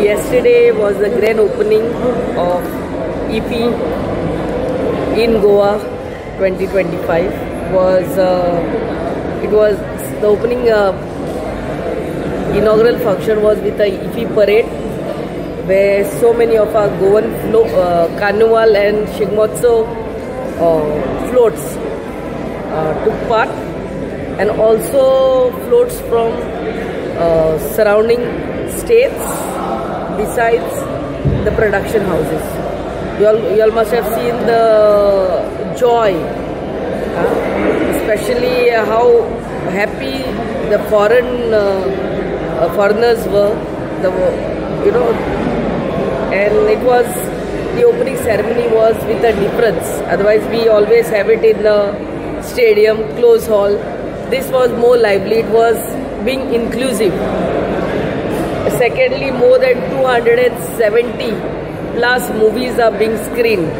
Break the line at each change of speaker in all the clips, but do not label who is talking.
Yesterday was the grand opening of IFFI in Goa 2025. It was the opening inaugural function was with the IFFI parade, where so many of our Goan Carnival and Shigmotsav floats took part, and also floats from surrounding states besides the production houses. You all must have seen the joy, especially how happy the foreigners were, and it was, the opening ceremony was with a difference. Otherwise we always have it in the stadium, closed hall. This was more lively, it was being inclusive. Secondly, more than 270 plus movies are being screened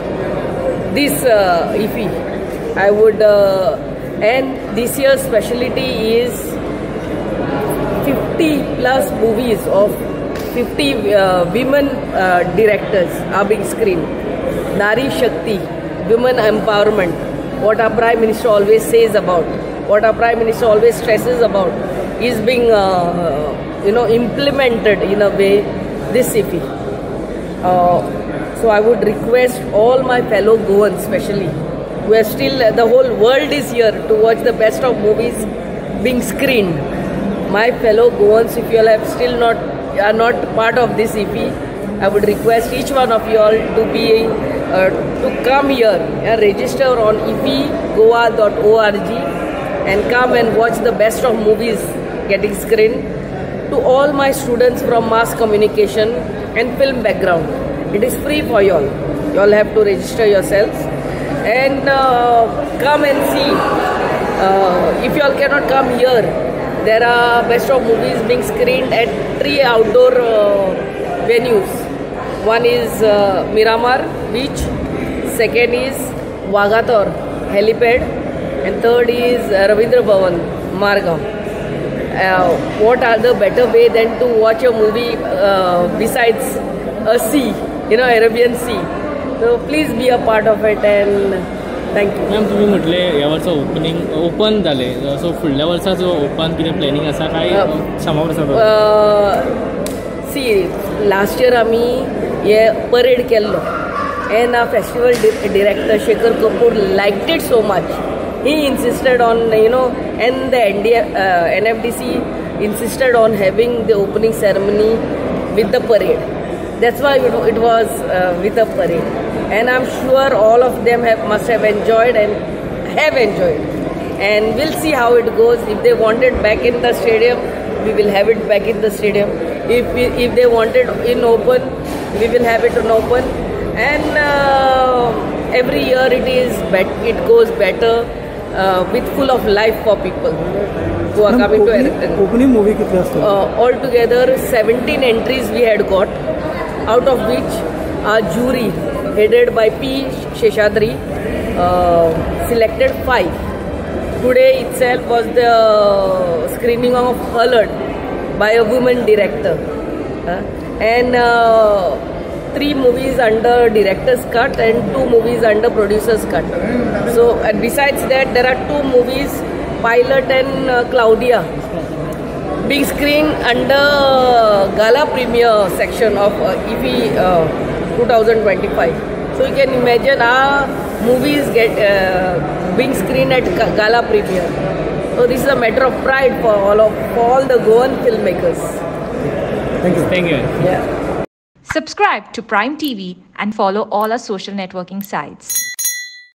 this IFFI. I would and this year's specialty is 50 plus movies of 50 women directors are being screened. Nari Shakti, women empowerment, what our Prime Minister always says about, what our Prime Minister always stresses about, is being implemented in a way this IFFI. So I would request all my fellow Goans, especially, who are still, the whole world is here to watch the best of movies being screened. My fellow Goans, if you all have still are not part of this IFFI, I would request each one of you all to come here and register on iffaigoa.org and come and watch the best of movies getting screened. To all my students from mass communication and film background, it is free for you all. You all have to register yourselves and come and see. If you all cannot come here, there are best of movies being screened at 3 outdoor venues. One is Miramar Beach, second is Wagator Helipad, and third is Ravindra Bhavan, Margam. What are the better way than to watch a movie besides a sea, Arabian Sea? So please be a part of it, and thank you.
Ma'am, तुम्ही म्हटले या वर्षा open झाले, सो फुडल्या वर्षाचो open कितें planning आसा काय समावेश आसा?
See, last year आमी हे parade केल्लो, and our festival director Shekhar Kapoor liked it so much. He insisted on, and the NFDC insisted on having the opening ceremony with the parade. That's why it was with a parade. And I'm sure all of them must have enjoyed and have enjoyed. And we'll see how it goes. If they want it back in the stadium, we will have it back in the stadium. If they want it in open, we will have it in open. And every year it goes better. With full of life for people who are coming to Erickton.
Opening movie kitne astaan?
Altogether 17 entries we had got, out of which our jury headed by P. Sheshadri selected 5. Today itself was the screening of Alert by a woman director, and 3 movies under director's cut and 2 movies under producer's cut. So, and besides that, there are 2 movies, Pilot and Claudia, being screened under Gala Premiere section of IFFI 2025. So you can imagine our movies being screened at Gala Premiere. So this is a matter of pride for all the Goan filmmakers.
Thank you.
Thank you.
Yeah.
Subscribe to Prime TV and follow all our social networking sites.